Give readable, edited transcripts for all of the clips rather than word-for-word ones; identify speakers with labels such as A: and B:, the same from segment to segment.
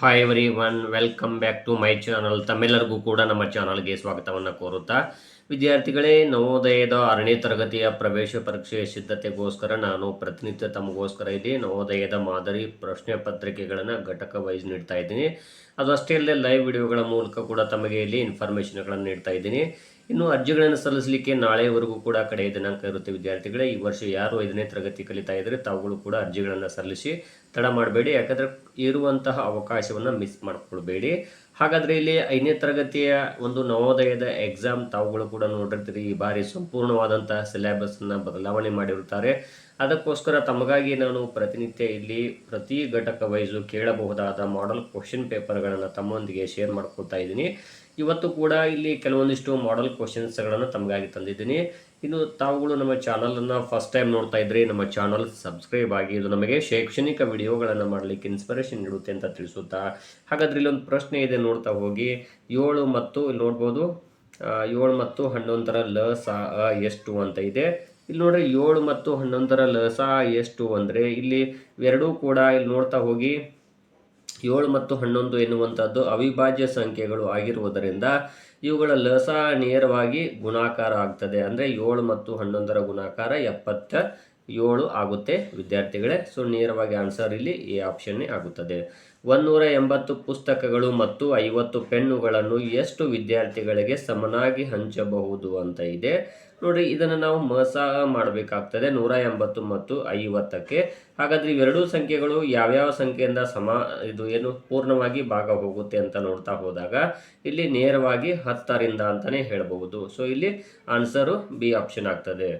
A: Hi everyone welcome back to my channel. ತಮ್ಮೆಲ್ಲರಿಗೂ ಕೂಡ ನಮ್ಮ ಚಾನಲ್ಗೆ ಸ್ವಾಗತವನ್ನು ಕೋರುತ್ತಾ, ವಿದ್ಯಾರ್ಥಿಗಳೇ, ನವೋದಯದ 6ನೇ ತರಗತಿಯ ಪ್ರವೇಶ ಪರೀಕ್ಷೆಯ ಸಿದ್ಧತೆಗೋಸ್ಕರ ನಾನು ಪ್ರತಿನಿತ್ಯ ತಮಗೋಸ್ಕರ ಇದೆ ನವೋದಯದ ಮಾದರಿ ಪ್ರಶ್ನೆ ಪತ್ರಿಕೆಗಳನ್ನು ಘಟಕ ವೈಸ್ ನೀಡ್ತಾ ಇದ್ದೀನಿ. ಅದು ಅಷ್ಟೇ ಅಲ್ಲದೆ ಲೈವ್ ವಿಡಿಯೋಗಳ ಮೂಲಕ ಕೂಡ ತಮಗೆ ಇಲ್ಲಿ ಇನ್ಫಾರ್ಮೇಷನ್ಗಳನ್ನು ನೀಡ್ತಾ ಇದ್ದೀನಿ. ಇನ್ನು ಅರ್ಜಿಗಳನ್ನು ಸಲ್ಲಿಸಲಿಕ್ಕೆ ನಾಳೆವರೆಗೂ ಕೂಡ ಕಡೆಯ ದಿನಾಂಕ ಇರುತ್ತೆ. ವಿದ್ಯಾರ್ಥಿಗಳೇ, ಈ ವರ್ಷ ಯಾರು 5ನೇ ತರಗತಿ ಕಲಿತಾ ಇದ್ದರೆ ತಾವುಗಳು ಕೂಡ ಅರ್ಜಿಗಳನ್ನು ಸಲ್ಲಿಸಿ ತಡ ಮಾಡಬೇಡಿ. ಯಾಕಂದರೆ ಇರುವಂತಹ ಅವಕಾಶವನ್ನು ಮಿಸ್ ಮಾಡ್ಕೊಳ್ಬೇಡಿ. ಹಾಗಾದರೆ ಇಲ್ಲಿ 5ನೇ ತರಗತಿಯ ಒಂದು ನವೋದಯದ ಎಕ್ಸಾಮ್ ತಾವುಗಳು ಕೂಡ ನೋಡಿರ್ತೀರಿ. ಈ ಬಾರಿ ಸಂಪೂರ್ಣವಾದಂತಹ ಸಿಲೆಬಸ್ನ ಬದಲಾವಣೆ ಮಾಡಿರುತ್ತಾರೆ. ಅದಕ್ಕೋಸ್ಕರ ತಮಗಾಗಿ ನಾನು ಪ್ರತಿನಿತ್ಯ ಇಲ್ಲಿ ಪ್ರತಿ ಘಟಕ ವೈಸು ಕೇಳಬಹುದಾದ ಮಾಡೆಲ್ ಕ್ವಶನ್ ಪೇಪರ್ಗಳನ್ನು ತಮ್ಮೊಂದಿಗೆ ಶೇರ್ ಮಾಡ್ಕೊಳ್ತಾ ಇದ್ದೀನಿ. ಇವತ್ತು ಕೂಡ ಇಲ್ಲಿ ಕೆಲವೊಂದಿಷ್ಟು ಮಾಡೆಲ್ ಕ್ವಶನ್ಸ್ಗಳನ್ನು ತಮಗಾಗಿ ತಂದಿದ್ದೀನಿ. ಇನ್ನು ತಾವುಗಳು ನಮ್ಮ ಚಾನಲನ್ನು ಫಸ್ಟ್ ಟೈಮ್ ನೋಡ್ತಾ ಇದ್ರಿ, ನಮ್ಮ ಚಾನಲ್ ಸಬ್ಸ್ಕ್ರೈಬ್ ಆಗಿ. ಇದು ನಮಗೆ ಶೈಕ್ಷಣಿಕ ವಿಡಿಯೋಗಳನ್ನು ಮಾಡಲಿಕ್ಕೆ ಇನ್ಸ್ಪಿರೇಷನ್ ನೀಡುತ್ತೆ ಅಂತ ತಿಳಿಸುತ್ತಾ, ಹಾಗಾದರೆ ಇಲ್ಲೊಂದು ಪ್ರಶ್ನೆ ಇದೆ, ನೋಡ್ತಾ ಹೋಗಿ. 7 ಮತ್ತು ಇಲ್ಲಿ ನೋಡ್ಬೋದು 7 ಮತ್ತು 11ರ ಲ ಸ ಅ ಎಷ್ಟು ಅಂತ ಇದೆ. ಇಲ್ಲಿ ನೋಡ್ರಿ 7 ಮತ್ತು 11ರ ಲ ಸ ಎಷ್ಟು ಅಂದರೆ ಇಲ್ಲಿ ಎರಡೂ ಕೂಡ ಇಲ್ಲಿ ನೋಡ್ತಾ ಹೋಗಿ 7 ಮತ್ತು 11 ಎನ್ನುವಂಥದ್ದು ಅವಿಭಾಜ್ಯ ಸಂಖ್ಯೆಗಳು ಆಗಿರುವುದರಿಂದ ಇವುಗಳ ಲಸ ನೇರವಾಗಿ ಗುಣಾಕಾರ ಆಗ್ತದೆ. ಅಂದರೆ 7 ಮತ್ತು 11ರ ಗುಣಾಕಾರ 77 ಆಗುತ್ತೆ ವಿದ್ಯಾರ್ಥಿಗಳೇ. ಸೊ ನೇರವಾಗಿ ಆನ್ಸರ್ ಇಲ್ಲಿ ಎ ಆಪ್ಷನ್ನೇ ಆಗುತ್ತದೆ. 180 ಪುಸ್ತಕಗಳು ಮತ್ತು 50 ಪೆನ್ನುಗಳನ್ನು ಎಷ್ಟು ವಿದ್ಯಾರ್ಥಿಗಳಿಗೆ ಸಮನಾಗಿ ಹಂಚಬಹುದು ಅಂತ ಇದೆ. ನೋಡ್ರಿ, ಇದನ್ನು ನಾವು ಮಸ ಮಾಡಬೇಕಾಗ್ತದೆ 180 ಮತ್ತು 50ಕ್ಕೆ. ಹಾಗಾದ್ರೆ ಇವೆರಡೂ ಸಂಖ್ಯೆಗಳು ಯಾವ್ಯಾವ ಸಂಖ್ಯೆಯಿಂದ ಪೂರ್ಣವಾಗಿ ಭಾಗ ಹೋಗುತ್ತೆ ಅಂತ ನೋಡ್ತಾ ಹೋದಾಗ ಇಲ್ಲಿ ನೇರವಾಗಿ 10ರಿಂದ ಅಂತಾನೆ ಹೇಳಬಹುದು. ಸೊ ಇಲ್ಲಿ ಆನ್ಸರು ಬಿ ಆಪ್ಷನ್ ಆಗ್ತದೆ.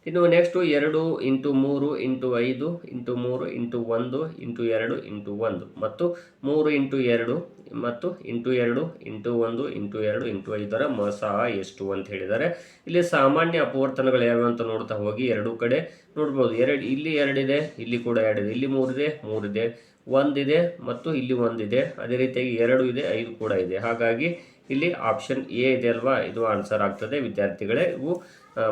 A: ಇನ್ನು ನೆಕ್ಸ್ಟು 2 × 3 × 5 × 3 × 1 × 2 × 1 ಮತ್ತು 3 × 2 ಮತ್ತು × 2 × 1 × 2 × 5ರ ಮಸ ಎಷ್ಟು ಅಂತ ಹೇಳಿದ್ದಾರೆ. ಇಲ್ಲಿ ಸಾಮಾನ್ಯ ಅಪವರ್ತನಗಳು ಯಾವ್ಯಾವ ಅಂತ ನೋಡ್ತಾ ಹೋಗಿ ಎರಡೂ ಕಡೆ ನೋಡ್ಬೋದು. ಇಲ್ಲಿ 2 ಇದೆ, ಇಲ್ಲಿ ಕೂಡ 2 ಇದೆ, ಇಲ್ಲಿ 3 ಇದೆ, 3 ಇದೆ, 1 ಇದೆ ಮತ್ತು ಇಲ್ಲಿ 1 ಇದೆ. ಅದೇ ರೀತಿಯಾಗಿ 2 ಇದೆ, 5 ಕೂಡ ಇದೆ. ಹಾಗಾಗಿ ಇಲ್ಲಿ ಆಪ್ಷನ್ ಎ ಇದೆ ಅಲ್ವಾ, ಇದು ಆನ್ಸರ್ ಆಗ್ತದೆ ವಿದ್ಯಾರ್ಥಿಗಳೇ. ಇವು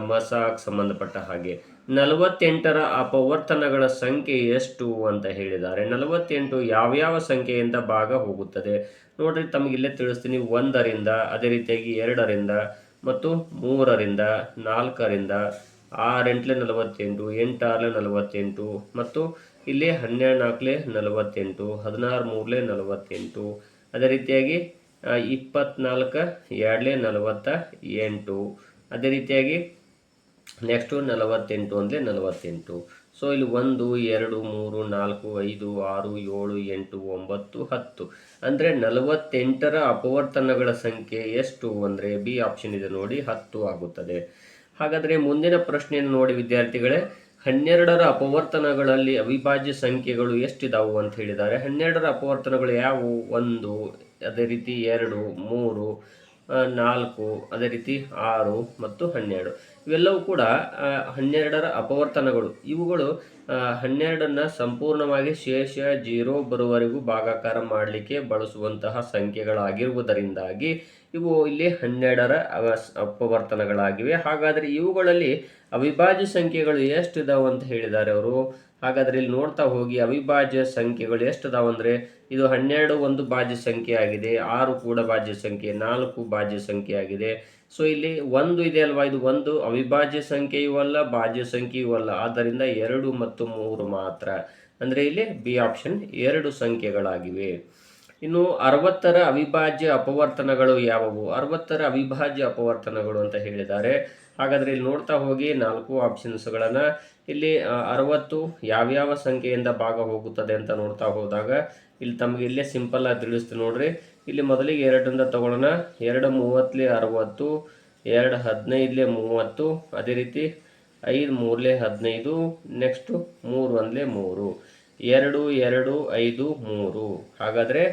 A: ಮಸಾಕ್ ಸಂಬಂಧಪಟ್ಟ ಹಾಗೆ 48ರ ಅಪವರ್ತನಗಳ ಸಂಖ್ಯೆ ಎಷ್ಟು ಅಂತ ಹೇಳಿದ್ದಾರೆ. 48 ಯಾವ್ಯಾವ ಸಂಖ್ಯೆಯಿಂದ ಭಾಗ ಹೋಗುತ್ತದೆ ನೋಡ್ರಿ, ತಮಗಿಲ್ಲೇ ತಿಳಿಸ್ತೀನಿ. 1ರಿಂದ, ಅದೇ ರೀತಿಯಾಗಿ 2ರಿಂದ ಮತ್ತು 3ರಿಂದ, 4ರಿಂದ, 6 × 8 48, 8 6 48 ಮತ್ತು ಇಲ್ಲಿ 12 4 48, 16 3 48, ಅದೇ ರೀತಿಯಾಗಿ 24 2 48, ಅದೇ ರೀತಿಯಾಗಿ ನೆಕ್ಸ್ಟು 48 ಅಂದರೆ 48. ಸೊ ಇಲ್ಲಿ 1 2 3 4 5 6 7 8 9 10 ಅಂದರೆ 48ರ ಅಪವರ್ತನಗಳ ಸಂಖ್ಯೆ ಎಷ್ಟು ಅಂದರೆ ಬಿ ಆಪ್ಷನ್ ಇದೆ ನೋಡಿ, 10 ಆಗುತ್ತದೆ. ಹಾಗಾದರೆ ಮುಂದಿನ ಪ್ರಶ್ನೆಯನ್ನು ನೋಡಿ ವಿದ್ಯಾರ್ಥಿಗಳೇ. 12ರ ಅಪವರ್ತನಗಳಲ್ಲಿ ಅವಿಭಾಜ್ಯ ಸಂಖ್ಯೆಗಳು ಎಷ್ಟಿದಾವು ಅಂತ ಹೇಳಿದ್ದಾರೆ. 12ರ ಅಪವರ್ತನಗಳು ಯಾವುವು? 1, ಅದೇ ರೀತಿ 2, 3, 4, ಅದೇ ರೀತಿ 6 ಮತ್ತು 12. ಇವೆಲ್ಲವೂ ಕೂಡ 12ರ ಅಪವರ್ತನಗಳು. ಇವುಗಳು 12ನ್ನು ಸಂಪೂರ್ಣವಾಗಿ ಶೇಷ 0 ಬರುವವರೆಗೂ ಭಾಗಾಕಾರ ಮಾಡಲಿಕ್ಕೆ ಬಳಸುವಂತಹ ಸಂಖ್ಯೆಗಳಾಗಿರುವುದರಿಂದಾಗಿ ಇವು ಇಲ್ಲಿ 12ರ ಅಪವರ್ತನಗಳಾಗಿವೆ. ಹಾಗಾದರೆ ಇವುಗಳಲ್ಲಿ ಅವಿಭಾಜ್ಯ ಸಂಖ್ಯೆಗಳು ಎಷ್ಟಿದಾವೆ ಅಂತ ಹೇಳಿದ್ದಾರೆ ಅವರು. ಹಾಗಾದರೆ ಇಲ್ಲಿ ನೋಡ್ತಾ ಹೋಗಿ ಅವಿಭಾಜ್ಯ ಸಂಖ್ಯೆಗಳು ಎಷ್ಟಿದಾವೆ ಅಂದರೆ ಇದು 12 ಒಂದು ಭಾಜ್ಯ ಸಂಖ್ಯೆ ಆಗಿದೆ, 6 ಕೂಡ ಭಾಜ್ಯ ಸಂಖ್ಯೆ, 4 ಭಾಜ್ಯ ಸಂಖ್ಯೆ ಆಗಿದೆ. ಸೊ ಇಲ್ಲಿ 1 ಇದೆ ಅಲ್ವಾ, ಇದು 1 ಅವಿಭಾಜ್ಯ ಸಂಖ್ಯೆಯೂ ಅಲ್ಲ, ಭಾಜ್ಯ ಸಂಖ್ಯೆಯೂ ಅಲ್ಲ. ಆದ್ದರಿಂದ 2 ಮತ್ತು 3 ಮಾತ್ರ. ಅಂದರೆ ಇಲ್ಲಿ ಬಿ ಆಪ್ಷನ್ 2 ಸಂಖ್ಯೆಗಳಾಗಿವೆ. ಇನ್ನು 60ರ ಅವಿಭಾಜ್ಯ ಅಪವರ್ತನಗಳು ಯಾವುವು? 60ರ ಅವಿಭಾಜ್ಯ ಅಪವರ್ತನಗಳು ಅಂತ ಹೇಳಿದ್ದಾರೆ. ಹಾಗಾದರೆ ಇಲ್ಲಿ ನೋಡ್ತಾ ಹೋಗಿ 4 ಆಪ್ಷನ್ಸ್ಗಳನ್ನು. ಇಲ್ಲಿ 60 ಯಾವ್ಯಾವ ಸಂಖ್ಯೆಯಿಂದ ಭಾಗ ಹೋಗುತ್ತದೆ ಅಂತ ನೋಡ್ತಾ ಹೋದಾಗ ಇಲ್ಲಿ ತಮಗೆ ಇಲ್ಲೇ ಸಿಂಪಲ್ ಆಗಿ ತಿಳಿಸ್ತೀನಿ ನೋಡ್ರಿ. ಇಲ್ಲಿ ಮೊದಲಿಗೆ 2ರಿಂದ ತಗೊಳ್ಳೋಣ. 2 30 60, 2 15 30, ಅದೇ ರೀತಿ 5 3 15, ನೆಕ್ಸ್ಟು 3 1 3, 2 2 5 3. ಹಾಗಾದರೆ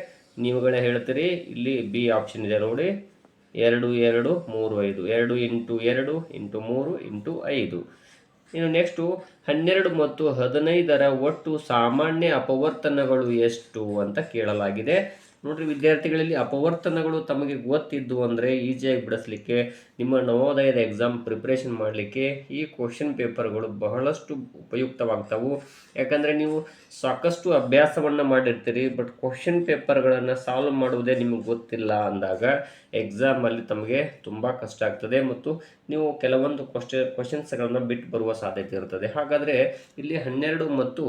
A: ನೀವುಗಳೇ ಹೇಳ್ತೀರಿ, ಇಲ್ಲಿ ಬಿ ಆಪ್ಷನ್ ಇದೆ ನೋಡಿ, 2 2 3 5, 2 × 2 × 3 × 5. ಇನ್ನು ನೆಕ್ಸ್ಟು 12 ಮತ್ತು 15ರ ಒಟ್ಟು ಸಾಮಾನ್ಯ ಅಪವರ್ತನಗಳು ಎಷ್ಟು ಅಂತ ಕೇಳಲಾಗಿದೆ. ನೋಡ್ರಿ ವಿದ್ಯಾರ್ಥಿಗಳಲ್ಲಿ ಅಪವರ್ತನಗಳು ತಮಗೆ ಗೊತ್ತಿದ್ದು ಅಂದರೆ ಈಸಿಯಾಗಿ ಬಿಡಿಸ್ಲಿಕ್ಕೆ, ನಿಮ್ಮ ನವೋದಯದ ಎಕ್ಸಾಮ್ ಪ್ರಿಪ್ರೇಷನ್ ಮಾಡಲಿಕ್ಕೆ ಈ ಕ್ವಶನ್ ಪೇಪರ್ಗಳು ಬಹಳಷ್ಟು ಉಪಯುಕ್ತವಾಗ್ತವೆ. ಯಾಕಂದರೆ ನೀವು ಸಾಕಷ್ಟು ಅಭ್ಯಾಸವನ್ನು ಮಾಡಿರ್ತೀರಿ, ಬಟ್ ಕ್ವಶನ್ ಪೇಪರ್ಗಳನ್ನು ಸಾಲ್ವ್ ಮಾಡುವುದೇ ನಿಮಗೆ ಗೊತ್ತಿಲ್ಲ ಅಂದಾಗ ಎಕ್ಸಾಮಲ್ಲಿ ತಮಗೆ ತುಂಬ ಕಷ್ಟ ಆಗ್ತದೆ ಮತ್ತು ನೀವು ಕೆಲವೊಂದು ಕ್ವಶನ್ಸ್ಗಳನ್ನು ಬಿಟ್ಟು ಬರುವ ಸಾಧ್ಯತೆ ಇರ್ತದೆ. ಹಾಗಾದರೆ ಇಲ್ಲಿ 12 ಮತ್ತು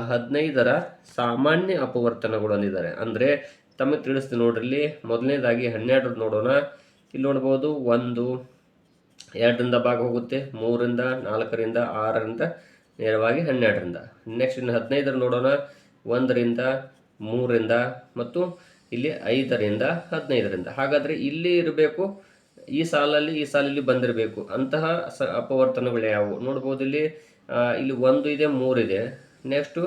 A: 15ರ ಸಾಮಾನ್ಯ ಅಪವರ್ತನಗಳು ಅಂದಿದ್ದಾರೆ. ಅಂದರೆ ತಮಗೆ ತಿಳಿಸ್ತೀನಿ ನೋಡ್ರಿ, ಇಲ್ಲಿ ಮೊದಲನೇದಾಗಿ 12 ನೋಡೋಣ. ಇಲ್ಲಿ ನೋಡ್ಬೋದು 1 2ರಿಂದ ಭಾಗ ಹೋಗುತ್ತೆ, 3ರಿಂದ 4ರಿಂದ 6ರಿಂದ ನೇರವಾಗಿ 12ರಿಂದ. ನೆಕ್ಸ್ಟ್ ಇನ್ನು 15 ನೋಡೋಣ, 1ರಿಂದ 3ರಿಂದ ಮತ್ತು ಇಲ್ಲಿ 5ರಿಂದ 15ರಿಂದ. ಹಾಗಾದರೆ ಇಲ್ಲಿ ಇರಬೇಕು, ಈ ಸಾಲಲ್ಲಿ ಬಂದಿರಬೇಕು ಅಂತಹ ಅಪವರ್ತನಗಳು ಯಾವುವು ನೋಡ್ಬೋದು. ಇಲ್ಲಿ 1 ಇದೆ, 3 ಇದೆ. ನೆಕ್ಸ್ಟು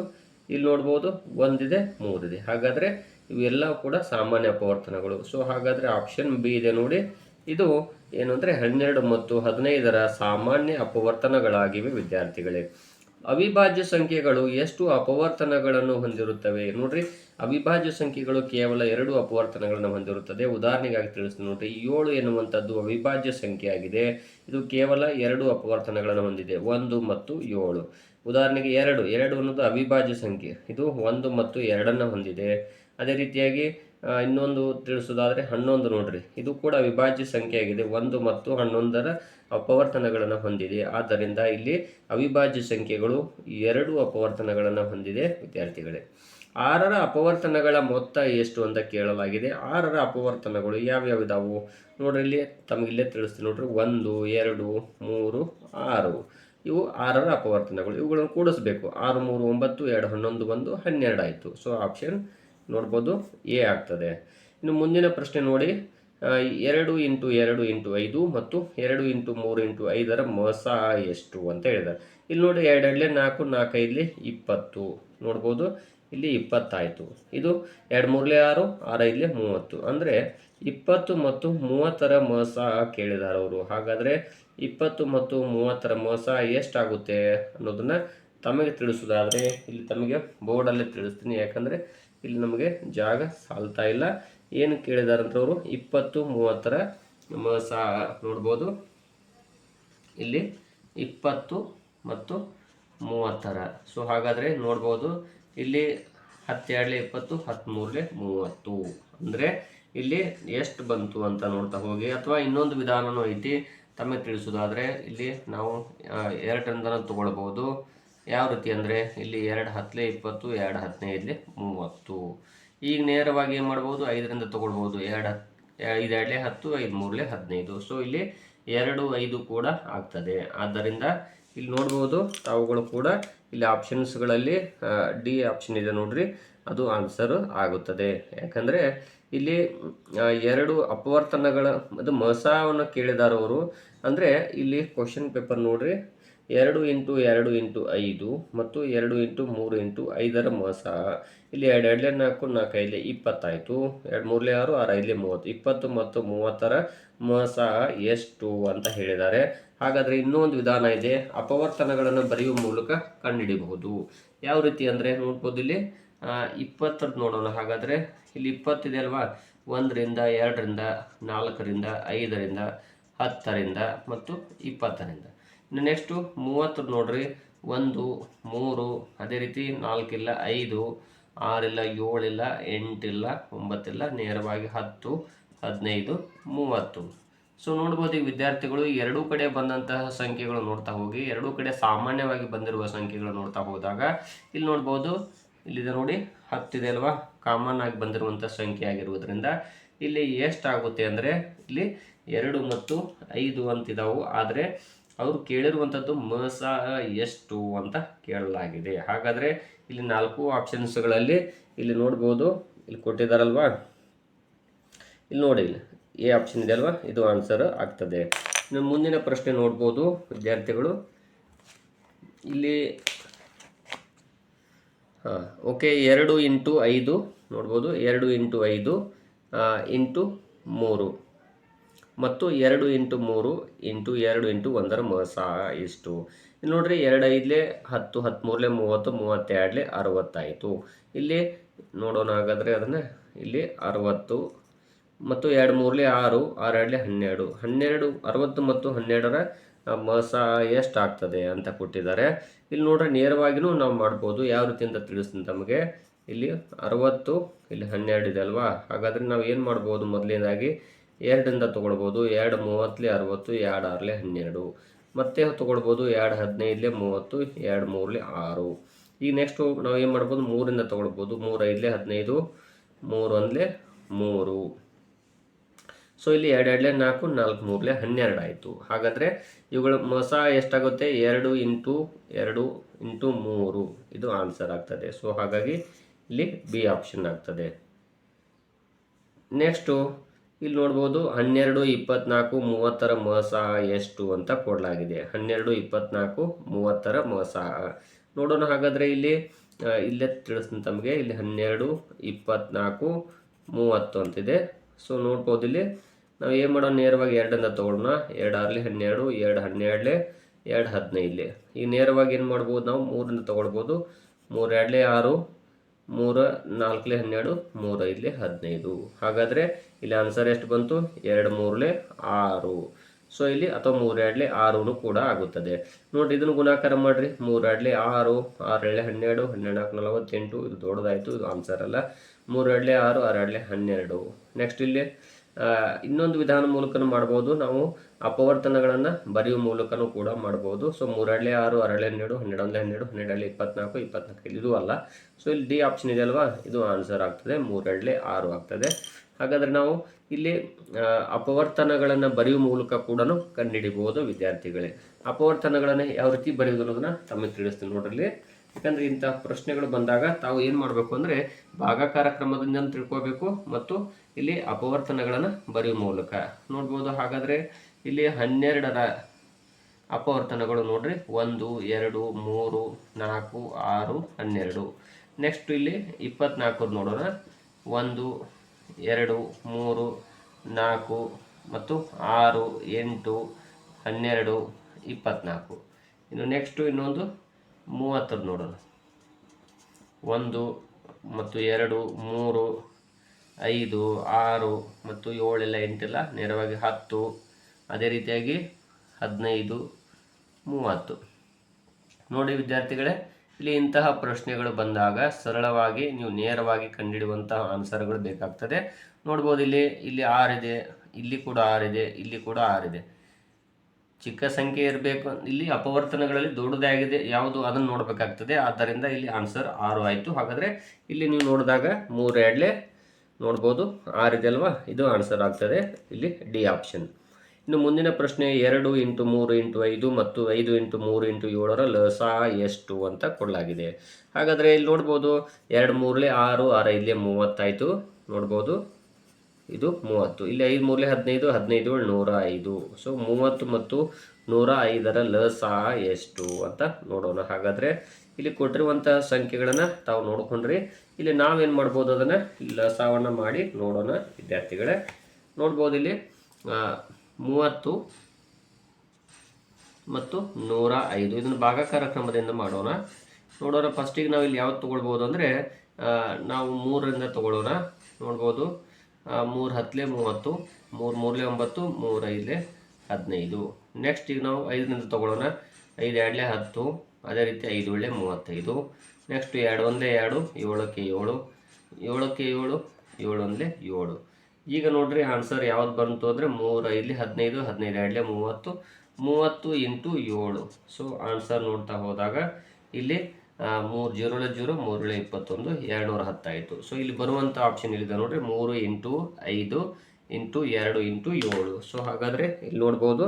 A: ಇಲ್ಲಿ ನೋಡ್ಬೋದು 1 ಇದೆ, 3 ಇದೆ. ಹಾಗಾದರೆ ಇವೆಲ್ಲ ಕೂಡ ಸಾಮಾನ್ಯ ಅಪವರ್ತನಗಳು. ಸೊ ಹಾಗಾದರೆ ಆಪ್ಷನ್ ಬಿ ಇದೆ ನೋಡಿ, ಇದು ಏನು ಅಂದರೆ 12 ಮತ್ತು 15ರ ಸಾಮಾನ್ಯ ಅಪವರ್ತನಗಳಾಗಿವೆ ವಿದ್ಯಾರ್ಥಿಗಳೇ. ಅವಿಭಾಜ್ಯ ಸಂಖ್ಯೆಗಳು ಎಷ್ಟು ಅಪವರ್ತನಗಳನ್ನು ಹೊಂದಿರುತ್ತವೆ ನೋಡ್ರಿ. ಅವಿಭಾಜ್ಯ ಸಂಖ್ಯೆಗಳು ಕೇವಲ 2 ಅಪವರ್ತನಗಳನ್ನು ಹೊಂದಿರುತ್ತದೆ. ಉದಾಹರಣೆಗಾಗಿ ತಿಳಿಸ್ತೀನಿ ನೋಡ್ರಿ, 7 ಎನ್ನುವಂಥದ್ದು ಅವಿಭಾಜ್ಯ ಸಂಖ್ಯೆ ಆಗಿದೆ. ಇದು ಕೇವಲ 2 ಅಪವರ್ತನಗಳನ್ನು ಹೊಂದಿದೆ, 1 ಮತ್ತು 7. ಉದಾಹರಣೆಗೆ 2 ಅನ್ನೋದು ಅವಿಭಾಜ್ಯ ಸಂಖ್ಯೆ, ಇದು 1 ಮತ್ತು 2 ಹೊಂದಿದೆ. ಅದೇ ರೀತಿಯಾಗಿ ಇನ್ನೊಂದು ತಿಳಿಸೋದಾದರೆ 11 ನೋಡ್ರಿ, ಇದು ಕೂಡ ಅವಿಭಾಜ್ಯ ಸಂಖ್ಯೆ ಆಗಿದೆ, 1 ಮತ್ತು 11ರ ಅಪವರ್ತನಗಳನ್ನು ಹೊಂದಿದೆ. ಆದ್ದರಿಂದ ಇಲ್ಲಿ ಅವಿಭಾಜ್ಯ ಸಂಖ್ಯೆಗಳು 2 ಅಪವರ್ತನಗಳನ್ನು ಹೊಂದಿದೆ ವಿದ್ಯಾರ್ಥಿಗಳೇ. 6ರ ಅಪವರ್ತನಗಳ ಮೊತ್ತ ಎಷ್ಟು ಅಂತ ಕೇಳಲಾಗಿದೆ. 6ರ ಅಪವರ್ತನಗಳು ಯಾವ್ಯಾವ ಇದಾವು ನೋಡ್ರಿ, ಇಲ್ಲಿ ತಮಗಿಲ್ಲೇ ತಿಳಿಸ್ತೀನಿ ನೋಡ್ರಿ. 1 2 3 6 ಇವು 6ರ ಅಪವರ್ತನಗಳು. ಇವುಗಳನ್ನು ಕೂಡಿಸ್ಬೇಕು. 6 3 9 2 11 1 12 ಆಯಿತು. ಸೊ ಆಪ್ಷನ್ ನೋಡ್ಬೋದು ಎ ಆಗ್ತದೆ. ಇನ್ನು ಮುಂದಿನ ಪ್ರಶ್ನೆ ನೋಡಿ, 2 × 2 × 5 ಮತ್ತು 2 × 3 × 5ರ ಮೊಸ ಎಷ್ಟು ಅಂತ ಹೇಳಿದ್ದಾರೆ. ಇಲ್ಲಿ ನೋಡಿ 2 2 4 4 5 20 ನೋಡ್ಬೋದು, ಇಲ್ಲಿ 20 ಆಯಿತು. ಇದು 2 3 6 6 5 30. ಅಂದರೆ 20 ಮತ್ತು 30ರ ಮೊಸ ಕೇಳಿದ್ದಾರೆ ಅವರು. ಹಾಗಾದರೆ 20 ಮತ್ತು 30ರ ಮೊಸ ಎಷ್ಟಾಗುತ್ತೆ ಅನ್ನೋದನ್ನು ತಮಗೆ ತಿಳಿಸೋದಾದರೆ ಇಲ್ಲಿ ತಮಗೆ ಬೋರ್ಡಲ್ಲೇ ತಿಳಿಸ್ತೀನಿ, ಯಾಕಂದರೆ ಇಲ್ಲಿ ನಮಗೆ ಜಾಗ ಸಾಲ್ತಾ ಇಲ್ಲ. ಏನು ಕೇಳಿದಾರಂತವರು 20 30ರ ಮೊಸ ನೋಡ್ಬೋದು. ಇಲ್ಲಿ 20 ಮತ್ತು 30ರ. ಸೊ ಹಾಗಾದರೆ ನೋಡ್ಬೋದು, ಇಲ್ಲಿ 10 2 20 13 30. ಅಂದರೆ ಇಲ್ಲಿ ಎಷ್ಟು ಬಂತು ಅಂತ ನೋಡ್ತಾ ಹೋಗಿ. ಅಥವಾ ಇನ್ನೊಂದು ವಿಧಾನವೂ ಐತಿ, ತಮಗೆ ತಿಳಿಸೋದಾದರೆ ಇಲ್ಲಿ ನಾವು 2ರಿಂದನೂ ತೊಗೊಳ್ಬೋದು. ಯಾವ ರೀತಿ ಅಂದರೆ ಇಲ್ಲಿ 2 10 20 2 15 30. ಈಗ ನೇರವಾಗಿ ಏನು ಮಾಡ್ಬೋದು, 5ರಿಂದ ತೊಗೊಳ್ಬೋದು. 2 5 2 10 5 3 15. ಸೊ ಇಲ್ಲಿ 2 5 ಕೂಡ ಆಗ್ತದೆ. ಆದ್ದರಿಂದ ಇಲ್ಲಿ ನೋಡ್ಬೋದು ತಾವುಗಳು ಕೂಡ ಇಲ್ಲಿ ಆಪ್ಷನ್ಸ್ಗಳಲ್ಲಿ ಡಿ ಆಪ್ಷನ್ ಇದೆ ನೋಡ್ರಿ, ಅದು ಆನ್ಸರ್ ಆಗುತ್ತದೆ. ಯಾಕಂದರೆ ಇಲ್ಲಿ 2 ಅಪವರ್ತನಗಳ ಅದು ಮೊಸವನ್ನು ಕೇಳಿದಾರವರು. ಅಂದರೆ ಇಲ್ಲಿ ಕ್ವಶನ್ ಪೇಪರ್ ನೋಡ್ರಿ, 2 × 2 × 5 ಮತ್ತು 2 × 3 × 5ರ ಮೊಸ. ಇಲ್ಲಿ 2 2 4 4 5 20 ಆಯಿತು. 2 3 6 6 5 30. 20 ಮತ್ತು 30ರ ಮೊಸ ಎಷ್ಟು ಅಂತ ಹೇಳಿದ್ದಾರೆ. ಹಾಗಾದರೆ ಇನ್ನೊಂದು ವಿಧಾನ ಇದೆ, ಅಪವರ್ತನಗಳನ್ನು ಬರೆಯುವ ಮೂಲಕ ಕಂಡುಹಿಡಿಯಬಹುದು. ಯಾವ ರೀತಿ ಅಂದರೆ ನೋಡ್ಬೋದು, ಇಲ್ಲಿ 20 ನೋಡೋಣ. ಹಾಗಾದರೆ ಇಲ್ಲಿ 20 ಇದೆ ಅಲ್ವಾ, 1ರಿಂದ 2ರಿಂದ 4ರಿಂದ 5ರಿಂದ 10ರಿಂದ ಮತ್ತು 20ರಿಂದ. ಇನ್ನು ನೆಕ್ಸ್ಟು 30 ನೋಡ್ರಿ, 1 3 ಅದೇ ರೀತಿ 4 ಇಲ್ಲ 5 6 ಇಲ್ಲ 7 ಇಲ್ಲ 8 ಇಲ್ಲ 9 ಇಲ್ಲ, ನೇರವಾಗಿ 10 15 30. ಸೊ ನೋಡ್ಬೋದು ಈ ವಿದ್ಯಾರ್ಥಿಗಳು ಎರಡೂ ಕಡೆ ಬಂದಂತಹ ಸಂಖ್ಯೆಗಳು ನೋಡ್ತಾ ಹೋಗಿ, ಎರಡೂ ಕಡೆ ಸಾಮಾನ್ಯವಾಗಿ ಬಂದಿರುವ ಸಂಖ್ಯೆಗಳು ನೋಡ್ತಾ ಹೋದಾಗ ಇಲ್ಲಿ ನೋಡ್ಬೋದು, ಇಲ್ಲಿದೆ ನೋಡಿ 10 ಇದೆ ಅಲ್ವಾ, ಕಾಮನ್ ಆಗಿ ಬಂದಿರುವಂಥ ಸಂಖ್ಯೆ ಆಗಿರುವುದರಿಂದ ಇಲ್ಲಿ ಎಷ್ಟಾಗುತ್ತೆ ಅಂದರೆ ಇಲ್ಲಿ 2 ಮತ್ತು 5 ಅಂತಿದ್ದಾವು. ಆದರೆ ಅವರು ಕೇಳಿರುವಂಥದ್ದು ಮೊಸ ಎಷ್ಟು ಅಂತ ಕೇಳಲಾಗಿದೆ. ಹಾಗಾದರೆ ಇಲ್ಲಿ 4 ಆಪ್ಷನ್ಸ್ಗಳಲ್ಲಿ ಇಲ್ಲಿ ನೋಡ್ಬೋದು, ಇಲ್ಲಿ ಕೊಟ್ಟಿದ್ದಾರಲ್ವಾ, ಇಲ್ಲಿ ನೋಡಿ, ಇಲ್ಲಿ ಎ ಆಪ್ಷನ್ ಇದೆ ಅಲ್ವಾ, ಇದು ಆನ್ಸರ್ ಆಗ್ತದೆ. ಇನ್ನು ಮುಂದಿನ ಪ್ರಶ್ನೆ ನೋಡ್ಬೋದು ವಿದ್ಯಾರ್ಥಿಗಳು. ಇಲ್ಲಿ ಓಕೆ, 2 × 5 ನೋಡ್ಬೋದು, 2 × 5 × 3 ಮತ್ತು 2 × 3 × 2 × 1ರ ಮೊಸ ಎಷ್ಟು. ಇಲ್ಲಿ ನೋಡ್ರಿ, 2 5 10 13 30 32 60 ಆಯಿತು. ಇಲ್ಲಿ ನೋಡೋಣ ಹಾಗಾದರೆ ಅದನ್ನು. ಇಲ್ಲಿ 60 ಮತ್ತು 2 ಮೂರಲೆ 6, 6 ಎರಡಲೆ 12, 12 60 ಮತ್ತು 12ರ ಮಸ ಎಷ್ಟಾಗ್ತದೆ ಅಂತ ಕೊಟ್ಟಿದ್ದಾರೆ. ಇಲ್ಲಿ ನೋಡ್ರೆ ನೇರವಾಗಿಯೂ ನಾವು ಮಾಡ್ಬೋದು. ಯಾವ ರೀತಿ ಅಂತ ತಿಳಿಸ್ತೀನಿ ತಮಗೆ. ಇಲ್ಲಿ 60, ಇಲ್ಲಿ 12 ಇದೆ ಅಲ್ವಾ. ಹಾಗಾದರೆ ನಾವು ಏನು ಮಾಡ್ಬೋದು, ಮೊದಲನೇದಾಗಿ 2ರಿಂದ ತೊಗೊಳ್ಬೋದು. 2 30 60, 2 6 12, ಮತ್ತೆ ತೊಗೊಳ್ಬೋದು 2 15 30, 2 3 6. ಈಗ ನೆಕ್ಸ್ಟು ನಾವು ಏನು ಮಾಡ್ಬೋದು, 3ರಿಂದ ತೊಗೊಳ್ಬೋದು. 3 5 15, 3 1 3. ಸೊ ಇಲ್ಲಿ 2 2 4, 4 3 12 ಆಯಿತು. ಹಾಗಾದರೆ ಇವುಗಳ ಮೊಸ ಎಷ್ಟಾಗುತ್ತೆ, 2 ಇಂಟು 2 ಇಂಟು 3 ಇದು ಆನ್ಸರ್ ಆಗ್ತದೆ. ಸೊ ಹಾಗಾಗಿ ಇಲ್ಲಿ ಬಿ ಆಪ್ಷನ್ ಆಗ್ತದೆ. ನೆಕ್ಸ್ಟು ಇಲ್ಲಿ ನೋಡ್ಬೋದು 12 24 30ರ ಮೊಸ ಎಷ್ಟು ಅಂತ ಕೊಡಲಾಗಿದೆ. 12 24 30ರ ಮೊಸ ನೋಡೋಣ. ಹಾಗಾದರೆ ಇಲ್ಲಿ ಇಲ್ಲೇ ತಿಳಿಸ್ತೀನಿ ತಮಗೆ. ಇಲ್ಲಿ 12 24 30 ಅಂತಿದೆ. ಸೊ ನೋಡ್ಬೋದು ಇಲ್ಲಿ ನಾವು ಏನು ಮಾಡೋಣ, ನೇರವಾಗಿ 2ರಿಂದ ತೊಗೊಳ್ಳೋಣ. 2 6 12, 2 12, 2 15. ಈಗ ನೇರವಾಗಿ ಏನು ಮಾಡ್ಬೋದು, ನಾವು 3ರಿಂದ ತೊಗೊಳ್ಬೋದು. 3 2 6, 3 4 12, 3 5 15. ಹಾಗಾದರೆ ಇಲ್ಲಿ ಆನ್ಸರ್ ಎಷ್ಟು ಬಂತು, 2 3 6. ಸೊ ಇಲ್ಲಿ ಅಥವಾ 3 2 6 ಕೂಡ ಆಗುತ್ತದೆ. ನೋಡಿರಿ, ಇದನ್ನು ಗುಣಾಕಾರ ಮಾಡಿರಿ. 3 2 6, 6 2 12, 12 48. ಇದು ದೊಡ್ಡದಾಯಿತು, ಇದು ಆನ್ಸರ್ ಅಲ್ಲ. 3 2 6, 6 2 12. ನೆಕ್ಸ್ಟ್ ಇಲ್ಲಿ ಇನ್ನೊಂದು ವಿಧಾನ ಮೂಲಕನೂ ಮಾಡ್ಬೋದು. ನಾವು ಅಪವರ್ತನಗಳನ್ನು ಬರೆಯುವ ಮೂಲಕನೂ ಕೂಡ ಮಾಡ್ಬೋದು. ಸೊ 3 2 6, 6 2 12, 12 12, 12 24, 24 ಇದು ಅಲ್ಲ. ಸೊ ಇಲ್ಲಿ ಡಿ ಆಪ್ಷನ್ ಇದೆ ಅಲ್ವಾ, ಇದು ಆನ್ಸರ್ ಆಗ್ತದೆ. 3 2 6 ಆಗ್ತದೆ. ಹಾಗಾದರೆ ನಾವು ಇಲ್ಲಿ ಅಪವರ್ತನಗಳನ್ನು ಬರೆಯುವ ಮೂಲಕ ಕೂಡ ಕಂಡುಹಿಡಿಬೋದು ವಿದ್ಯಾರ್ಥಿಗಳೇ. ಅಪವರ್ತನಗಳನ್ನು ಯಾವ ರೀತಿ ಬರೆಯುವುದು ಅನ್ನೋದನ್ನು ತಮಗೆ ತಿಳಿಸ್ತೀನಿ ನೋಡ್ರಿ. ಯಾಕಂದರೆ ಇಂಥ ಪ್ರಶ್ನೆಗಳು ಬಂದಾಗ ತಾವು ಏನು ಮಾಡಬೇಕು ಅಂದರೆ ಭಾಗಾಕಾರ ಕ್ರಮದಿಂದ ತಿಳ್ಕೋಬೇಕು ಮತ್ತು ಇಲ್ಲಿ ಅಪವರ್ತನಗಳನ್ನು ಬರೆಯುವ ಮೂಲಕ ನೋಡ್ಬೋದು. ಹಾಗಾದರೆ ಇಲ್ಲಿ 12ರ ಅಪವರ್ತನಗಳು ನೋಡ್ರಿ, 1 2 3 4 6 12. ನೆಕ್ಸ್ಟ್ ಇಲ್ಲಿ 24 ನೋಡೋಣ. 1 2 3 4 ಮತ್ತು 6 8 12 24. ಇನ್ನು ನೆಕ್ಸ್ಟು ಇನ್ನೊಂದು 30 ನೋಡೋಣ. 1 ಮತ್ತು 2 3 5 6 ಮತ್ತು 7 ಎಲ್ಲ 8 ಎಲ್ಲ ನೇರವಾಗಿ 10. ಅದೇ ರೀತಿಯಾಗಿ 15 30. ನೋಡಿ ವಿದ್ಯಾರ್ಥಿಗಳೇ, ಇಲ್ಲಿ ಇಂತಹ ಪ್ರಶ್ನೆಗಳು ಬಂದಾಗ ಸರಳವಾಗಿ ನೀವು ನೇರವಾಗಿ ಕಂಡುಹಿಡಿಯುವಂತಹ ಆನ್ಸರ್ಗಳು ಬೇಕಾಗ್ತದೆ. ನೋಡ್ಬೋದು ಇಲ್ಲಿ 6 ಇದೆ, ಇಲ್ಲಿ ಕೂಡ 6 ಇದೆ, ಇಲ್ಲಿ ಕೂಡ 6 ಇದೆ. ಚಿಕ್ಕ ಸಂಖ್ಯೆ ಇರಬೇಕು. ಇಲ್ಲಿ ಅಪವರ್ತನಗಳಲ್ಲಿ ದೊಡ್ಡದಾಗಿದೆ ಯಾವುದು ಅದನ್ನು ನೋಡಬೇಕಾಗ್ತದೆ. ಆದ್ದರಿಂದ ಇಲ್ಲಿ ಆನ್ಸರ್ 6 ಆಯಿತು. ಹಾಗಾದರೆ ಇಲ್ಲಿ ನೀವು ನೋಡಿದಾಗ 3 2 ನೋಡ್ಬೋದು 6 ಇದೆ ಅಲ್ವಾ, ಇದು ಆನ್ಸರ್ ಆಗ್ತದೆ. ಇಲ್ಲಿ ಡಿ ಆಪ್ಷನ್. ಇನ್ನು ಮುಂದಿನ ಪ್ರಶ್ನೆ 2 × 3 × 5 ಮತ್ತು 5 × 3 × 7ರ ಲಸ ಎಷ್ಟು ಅಂತ ಕೊಡಲಾಗಿದೆ. ಹಾಗಾದರೆ ಇಲ್ಲಿ ನೋಡ್ಬೋದು 2 3 6, 6 5 30 ಆಯಿತು. ನೋಡ್ಬೋದು ಇದು 30. ಇಲ್ಲಿ 5 3 15, 15 105. ಸೊ 30 ಮತ್ತು 105ರ ಲಸ ಎಷ್ಟು ಅಂತ ನೋಡೋಣ. ಹಾಗಾದರೆ ಇಲ್ಲಿ ಕೊಟ್ಟಿರುವಂತಹ ಸಂಖ್ಯೆಗಳನ್ನು ತಾವು ನೋಡ್ಕೊಂಡ್ರಿ. ಇಲ್ಲಿ ನಾವೇನು ಮಾಡ್ಬೋದು, ಅದನ್ನು ಲಸವನ್ನು ಮಾಡಿ ನೋಡೋಣ ವಿದ್ಯಾರ್ಥಿಗಳೇ. ನೋಡ್ಬೋದು ಇಲ್ಲಿ 30 ಮತ್ತು 105 ಇದನ್ನು ಭಾಗಾಕಾರ ಕ್ರಮದಿಂದ ಮಾಡೋಣ. ನೋಡೋಣ ಫಸ್ಟಿಗೆ ನಾವು ಇಲ್ಲಿ ಯಾವ್ದು ತೊಗೊಳ್ಬೋದು ಅಂದರೆ ನಾವು 3ರಿಂದ ತೊಗೊಳ್ಳೋಣ. ನೋಡ್ಬೋದು 3 10 30, 3 3 9, 3 5 15. ನೆಕ್ಸ್ಟ್ ಈಗ ನಾವು 5ರಿಂದ ತೊಗೊಳ್ಳೋಣ. 5 2 10, ಅದೇ ರೀತಿ 5 7 35. ನೆಕ್ಸ್ಟ್ 2 1 2, 7ಕ್ಕೆ 7, 7ಕ್ಕೆ 7, 7 1 7. ಈಗ ನೋಡ್ರಿ ಆನ್ಸರ್ ಯಾವ್ದು ಬಂತು ಅಂದರೆ 3 5 15, 15 2 30, 30 × 7. ಸೊ ಆನ್ಸರ್ ನೋಡ್ತಾ ಹೋದಾಗ ಇಲ್ಲಿ 3 0 0, 3 21, 210 ಆಯಿತು. ಸೊ ಇಲ್ಲಿ ಬರುವಂಥ ಆಪ್ಷನ್ ಇಲ್ಲಿದೆ ನೋಡ್ರಿ, 3 × 5 × 2 × 7. ಸೊ ಹಾಗಾದರೆ ಇಲ್ಲಿ ನೋಡ್ಬೋದು,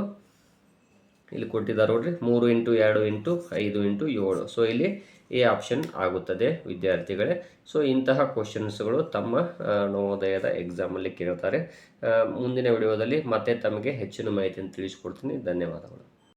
A: ಇಲ್ಲಿ ಕೊಟ್ಟಿದ್ದಾರೆ ನೋಡ್ರಿ 3 × 2 × 5 × 7. ಸೊ ಇಲ್ಲಿ ಎ ಆಪ್ಷನ್ ಆಗುತ್ತದೆ ವಿದ್ಯಾರ್ಥಿಗಳೇ. ಸೊ ಇಂತಹ ಕ್ವಶನ್ಸ್ಗಳು ತಮ್ಮ ನವೋದಯದ ಎಕ್ಸಾಮಲ್ಲಿ ಕೇಳ್ತಾರೆ. ಮುಂದಿನ ವಿಡಿಯೋದಲ್ಲಿ ಮತ್ತೆ ತಮಗೆ ಹೆಚ್ಚಿನ ಮಾಹಿತಿಯನ್ನು ತಿಳಿಸ್ಕೊಡ್ತೀನಿ. ಧನ್ಯವಾದಗಳು.